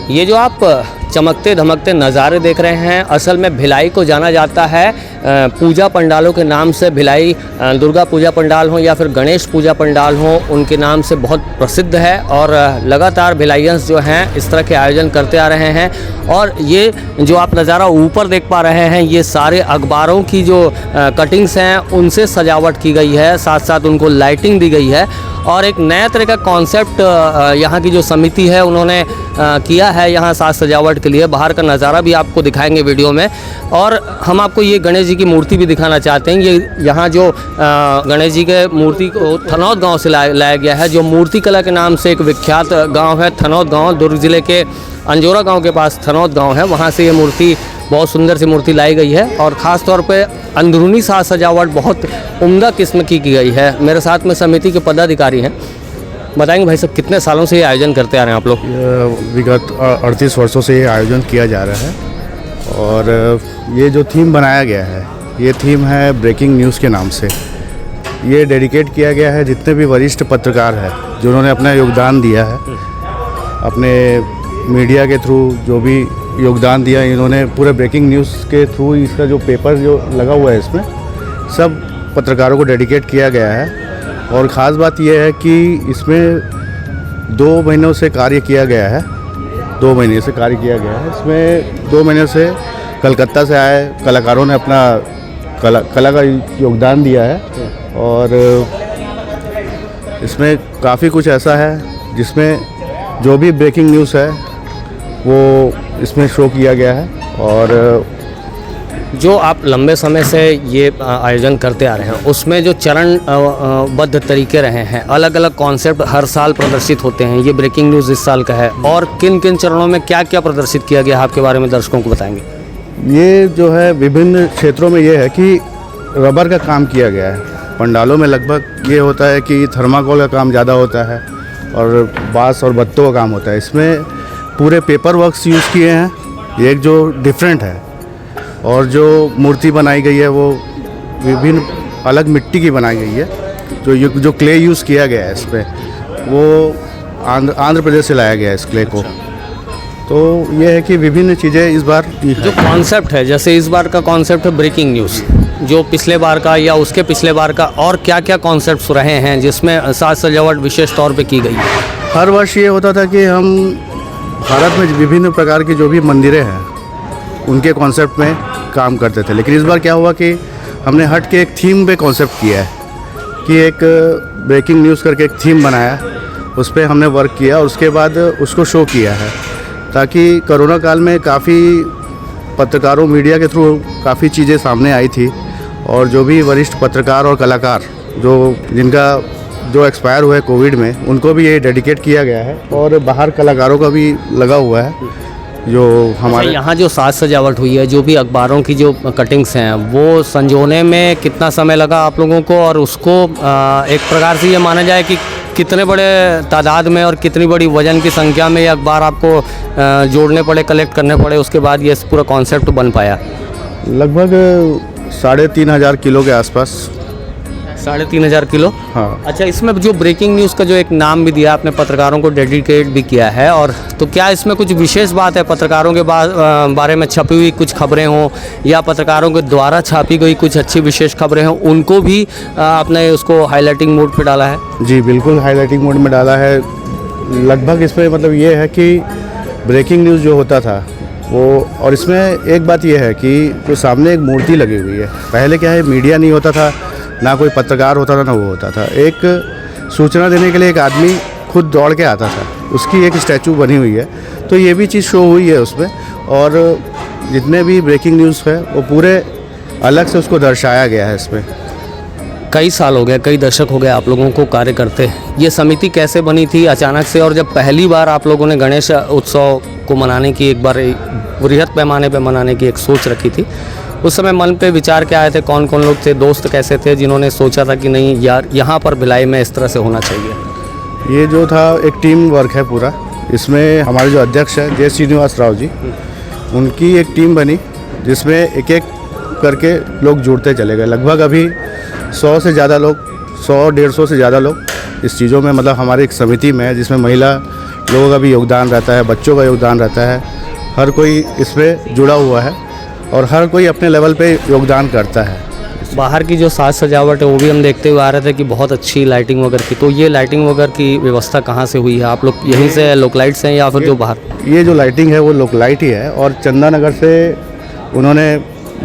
ये जो आप चमकते धमकते नज़ारे देख रहे हैं, असल में भिलाई को जाना जाता है पूजा पंडालों के नाम से। भिलाई दुर्गा पूजा पंडाल हो या फिर गणेश पूजा पंडाल हो, उनके नाम से बहुत प्रसिद्ध है और लगातार भिलाइयंस जो हैं इस तरह के आयोजन करते आ रहे हैं। और ये जो आप नज़ारा ऊपर देख पा रहे हैं, ये सारे अखबारों की जो कटिंग्स हैं उनसे सजावट की गई है, साथ साथ उनको लाइटिंग दी गई है और एक नया तरह का कॉन्सेप्ट यहाँ की जो समिति है उन्होंने किया है यहाँ साज सजावट के लिए। बाहर का नज़ारा भी आपको दिखाएंगे वीडियो में और हम आपको ये गणेश जी की मूर्ति भी दिखाना चाहते हैं। ये यहाँ जो गणेश जी के मूर्ति को थनौद गांव से लाया गया है, जो मूर्ति कला के नाम से एक विख्यात गांव है थनौद गांव, दुर्ग ज़िले के अंजोरा गांव के पास थनौद गांव है, वहाँ से ये मूर्ति, बहुत सुंदर सी मूर्ति लाई गई है और ख़ास तौर पे अंदरूनी साज सजावट बहुत उम्दा किस्म की गई है। मेरे साथ में समिति के पदाधिकारी हैं, बताएंगे भाई साहब कितने सालों से ये आयोजन करते आ रहे हैं आप लोग? विगत 38 वर्षों से ये आयोजन किया जा रहा है और ये जो थीम बनाया गया है, ये थीम है ब्रेकिंग न्यूज़ के नाम से। ये डेडिकेट किया गया है जितने भी वरिष्ठ पत्रकार हैं जिन्होंने अपना योगदान दिया है, अपने मीडिया के थ्रू जो भी योगदान दिया इन्होंने, पूरे ब्रेकिंग न्यूज़ के थ्रू इसका जो पेपर जो लगा हुआ है इसमें सब पत्रकारों को डेडिकेट किया गया है। और ख़ास बात यह है कि इसमें 2 महीनों से कार्य किया गया है, 2 महीने से कार्य किया गया है। इसमें 2 महीने से कलकत्ता से आए कलाकारों ने अपना कला का योगदान दिया है और इसमें काफ़ी कुछ ऐसा है जिसमें जो भी ब्रेकिंग न्यूज़ है वो इसमें शो किया गया है। और जो आप लंबे समय से ये आयोजन करते आ रहे हैं उसमें जो चरणबद्ध तरीके रहे हैं, अलग अलग कॉन्सेप्ट हर साल प्रदर्शित होते हैं, ये ब्रेकिंग न्यूज़ इस साल का है, और किन किन चरणों में क्या क्या प्रदर्शित किया गया है आपके बारे में दर्शकों को बताएंगे? ये जो है विभिन्न क्षेत्रों में ये है कि रबर का काम किया गया है। पंडालों में लगभग ये होता है कि थर्माकोल का काम ज़्यादा होता है और बाँस और बत्तों का काम होता है। इसमें पूरे पेपर वर्क्स यूज़ किए हैं, ये एक जो डिफरेंट है। और जो मूर्ति बनाई गई है वो विभिन्न अलग मिट्टी की बनाई गई है। जो क्ले यूज़ किया गया है इस पर, वो आंध्र प्रदेश से लाया गया है इस क्ले को। तो ये है कि विभिन्न चीज़ें इस बार जो कॉन्सेप्ट है, जैसे इस बार का कॉन्सेप्ट है ब्रेकिंग न्यूज़, जो पिछले बार का या उसके पिछले बार का, और क्या क्या कॉन्सेप्ट्स रहे हैं जिसमें साज सजावट विशेष तौर पे की गई है? हर वर्ष ये होता था कि हम भारत में विभिन्न प्रकार की जो भी मंदिरें हैं उनके कॉन्सेप्ट में काम करते थे, लेकिन इस बार क्या हुआ कि हमने हट के एक थीम पे कॉन्सेप्ट किया है कि एक ब्रेकिंग न्यूज़ करके एक थीम बनाया, उस पर हमने वर्क किया और उसके बाद उसको शो किया है, ताकि कोरोना काल में काफ़ी पत्रकारों मीडिया के थ्रू काफ़ी चीज़ें सामने आई थी और जो भी वरिष्ठ पत्रकार और कलाकार जिनका जो एक्सपायर हुए कोविड में, उनको भी ये डेडिकेट किया गया है और बाहर कलाकारों का भी लगा हुआ है। जो हमारे यहाँ जो साज सजावट हुई है, जो भी अखबारों की जो कटिंग्स हैं, वो संजोने में कितना समय लगा आप लोगों को, और उसको एक प्रकार से ये माना जाए कि कितने बड़े तादाद में और कितनी बड़ी वजन की संख्या में ये अखबार आपको जोड़ने पड़े, कलेक्ट करने पड़े, उसके बाद ये पूरा कॉन्सेप्ट बन पाया? लगभग 3,500 किलो के आसपास। 3,500 किलो? हाँ। अच्छा, इसमें जो ब्रेकिंग न्यूज़ का जो एक नाम भी दिया आपने, पत्रकारों को डेडिकेट भी किया है, और तो क्या इसमें कुछ विशेष बात है? पत्रकारों के बारे में छपी हुई कुछ खबरें हों या पत्रकारों के द्वारा छापी गई कुछ अच्छी विशेष खबरें हों, उनको भी आपने उसको हाईलाइटिंग मोड पे डाला है? जी बिल्कुल, हाईलाइटिंग मोड में डाला है। लगभग इसमें मतलब ये है कि ब्रेकिंग न्यूज़ जो होता था वो, और इसमें एक बात ये है कि जो सामने एक मूर्ति लगी हुई है, पहले क्या है मीडिया नहीं होता था, ना कोई पत्रकार होता था, ना वो होता था। एक सूचना देने के लिए एक आदमी खुद दौड़ के आता था, उसकी एक स्टैचू बनी हुई है। तो ये भी चीज़ शो हुई है उसमें, और जितने भी ब्रेकिंग न्यूज़ है वो पूरे अलग से उसको दर्शाया गया है इसमें। कई साल हो गए, कई दशक हो गए आप लोगों को कार्य करते। ये समिति कैसे बनी थी अचानक से, और जब पहली बार आप लोगों ने गणेश उत्सव को मनाने की, एक बार बृहद पैमाने पे मनाने की एक सोच रखी थी, उस समय मन पे विचार क्या आए थे? कौन कौन लोग थे, दोस्त कैसे थे जिन्होंने सोचा था कि नहीं यार यहाँ पर भिलाई में इस तरह से होना चाहिए? ये जो था एक टीम वर्क है पूरा। इसमें हमारे जो अध्यक्ष हैं जय श्रीनिवास राव जी, उनकी एक टीम बनी जिसमें एक एक करके लोग जुड़ते चले गए। लगभग अभी 100 से ज़्यादा लोग, 100-150 से ज़्यादा लोग इस चीज़ों में, मतलब हमारी एक समिति में है जिसमें महिला लोगों का भी योगदान रहता है, बच्चों का योगदान रहता है, हर कोई इसमें जुड़ा हुआ है और हर कोई अपने लेवल पे योगदान करता है। बाहर की जो साज सजावट है वो भी हम देखते हुए आ रहे थे कि बहुत अच्छी लाइटिंग वगैरह की। तो ये लाइटिंग वगैरह की व्यवस्था कहाँ से हुई है? आप लोग यहीं से लोकलाइट्स हैं या फिर जो बाहर? ये जो लाइटिंग है वो लोकलाइट ही है और चंदानगर से उन्होंने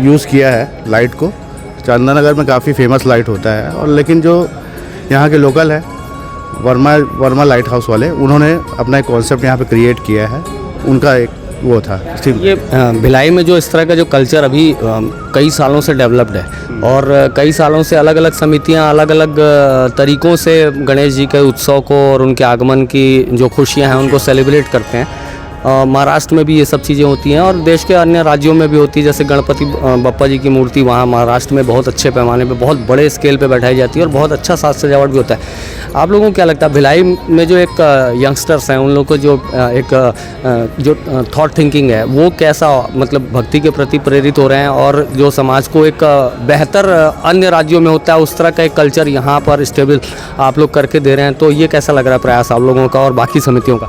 यूज़ किया है लाइट को। चंदानगर में काफ़ी फेमस लाइट होता है और लेकिन जो यहाँ के लोकल है वर्मा लाइट हाउस वाले, उन्होंने अपना एक कॉन्सेप्ट यहाँ पे क्रिएट किया है। उनका एक वो था। ये भिलाई में जो इस तरह का जो कल्चर अभी कई सालों से डेवलप्ड है और कई सालों से अलग अलग समितियां अलग अलग तरीक़ों से गणेश जी के उत्सव को और उनके आगमन की जो खुशियां हैं उनको सेलिब्रेट करते हैं। महाराष्ट्र में भी ये सब चीज़ें होती हैं और देश के अन्य राज्यों में भी होती है। जैसे गणपति बप्पा जी की मूर्ति वहाँ महाराष्ट्र में बहुत अच्छे पैमाने पे बहुत बड़े स्केल पे बैठाई जाती है और बहुत अच्छा साज सजावट भी होता है। आप लोगों को क्या लगता है भिलाई में जो एक यंगस्टर्स हैं उन लोगों को जो जो थॉट थिंकिंग है वो कैसा मतलब भक्ति के प्रति प्रेरित हो रहे हैं और जो समाज को एक बेहतर अन्य राज्यों में होता है उस तरह का एक कल्चर यहाँ पर स्टेबल आप लोग करके दे रहे हैं, तो ये कैसा लग रहा है प्रयास आप लोगों का और बाकी समितियों का?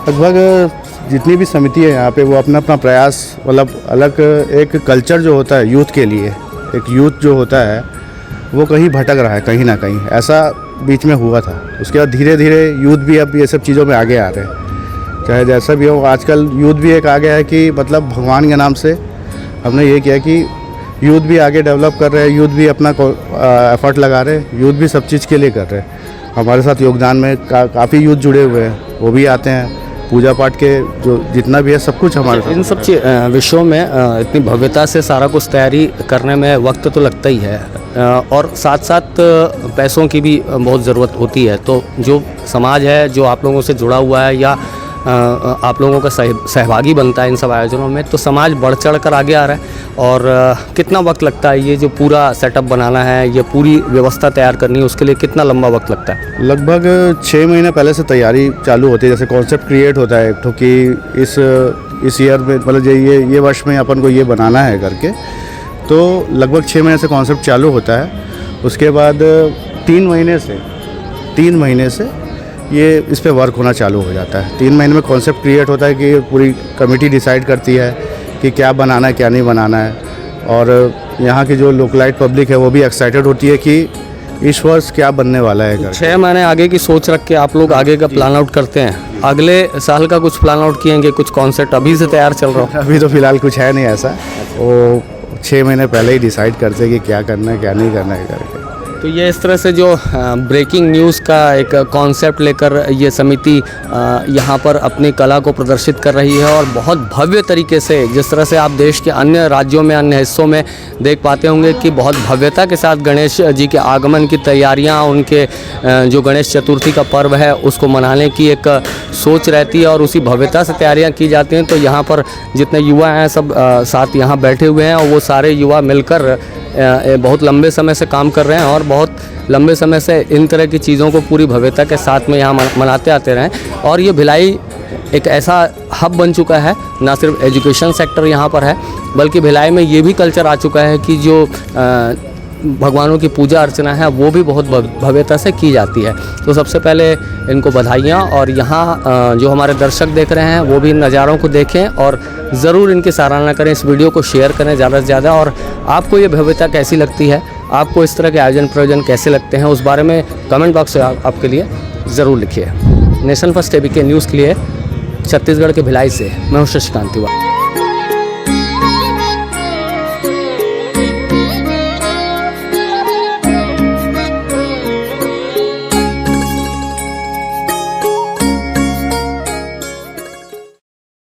लगभग जितनी भी समिति है यहाँ पे वो अपना अपना प्रयास मतलब अलग एक कल्चर जो होता है यूथ के लिए, एक यूथ जो होता है वो कहीं भटक रहा है कहीं ना कहीं, ऐसा बीच में हुआ था। उसके बाद धीरे धीरे यूथ भी अब ये सब चीज़ों में आगे आ रहे हैं। चाहे जैसा भी हो आजकल यूथ भी एक आ गया है कि मतलब भगवान के नाम से हमने ये किया कि यूथ भी आगे डेवलप कर रहे हैं, यूथ भी अपना एफर्ट लगा रहे हैं, यूथ भी सब चीज़ के लिए कर रहे हैं। हमारे साथ योगदान में काफ़ी यूथ जुड़े हुए हैं, वो भी आते हैं। पूजा पाठ के जो जितना भी है सब कुछ हमारे साथ। इन सब विषयों में इतनी भव्यता से सारा कुछ तैयारी करने में वक्त तो लगता ही है और साथ साथ पैसों की भी बहुत ज़रूरत होती है। तो जो समाज है जो आप लोगों से जुड़ा हुआ है या आप लोगों का सहभागी बनता है इन सब आयोजनों में, तो समाज बढ़ चढ़ कर आगे आ रहा है। और कितना वक्त लगता है ये जो पूरा सेटअप बनाना है, ये पूरी व्यवस्था तैयार करनी है, उसके लिए कितना लंबा वक्त लगता है? लगभग 6 महीने पहले से तैयारी चालू होती है। जैसे कॉन्सेप्ट क्रिएट होता है एक तो कि इस ईयर में मतलब ये वर्ष में अपन को ये बनाना है करके, तो लगभग 6 महीने से कॉन्सेप्ट चालू होता है। उसके बाद 3 महीने से ये इस पे वर्क होना चालू हो जाता है। 3 महीने में कॉन्सेप्ट क्रिएट होता है कि पूरी कमेटी डिसाइड करती है कि क्या बनाना है क्या नहीं बनाना है। और यहाँ की जो लोकलाइट पब्लिक है वो भी एक्साइटेड होती है कि इस वर्ष क्या बनने वाला है। 6 महीने आगे की सोच रख के आप लोग आगे का प्लान आउट करते हैं। अगले साल का कुछ प्लान आउट किएंगे? कुछ कॉन्सेप्ट अभी से तैयार चल रहा हो? अभी तो फ़िलहाल कुछ है नहीं ऐसा, वो 6 महीने पहले ही डिसाइड करते हैं कि क्या करना है क्या नहीं करना है करके। तो ये इस तरह से जो ब्रेकिंग न्यूज़ का एक कॉन्सेप्ट लेकर ये समिति यहाँ पर अपनी कला को प्रदर्शित कर रही है और बहुत भव्य तरीके से, जिस तरह से आप देश के अन्य राज्यों में अन्य हिस्सों में देख पाते होंगे कि बहुत भव्यता के साथ गणेश जी के आगमन की तैयारियाँ, उनके जो गणेश चतुर्थी का पर्व है उसको मनाने की एक सोच रहती है और उसी भव्यता से तैयारियाँ की जाती हैं। तो यहाँ पर जितने युवा हैं सब साथ यहाँ बैठे हुए हैं और वो सारे युवा मिलकर बहुत लंबे समय से काम कर रहे हैं और बहुत लंबे समय से इन तरह की चीज़ों को पूरी भव्यता के साथ में यहाँ मनाते आते रहे। और ये भिलाई एक ऐसा हब बन चुका है, ना सिर्फ एजुकेशन सेक्टर यहाँ पर है बल्कि भिलाई में ये भी कल्चर आ चुका है कि जो भगवानों की पूजा अर्चना है वो भी बहुत भव्यता से की जाती है। तो सबसे पहले इनको बधाइयाँ और यहाँ जो हमारे दर्शक देख रहे हैं वो भी इन नज़ारों को देखें और ज़रूर इनकी सराहना करें, इस वीडियो को शेयर करें ज़्यादा से ज़्यादा। और आपको ये भव्यता कैसी लगती है, आपको इस तरह के आयोजन प्रयोजन कैसे लगते हैं, उस बारे में कमेंट बॉक्स में आपके लिए ज़रूर लिखिए। नेशन फर्स्ट ABK न्यूज़ के लिए छत्तीसगढ़ के भिलाई से मैं हूँ शशिकांत तिवारी।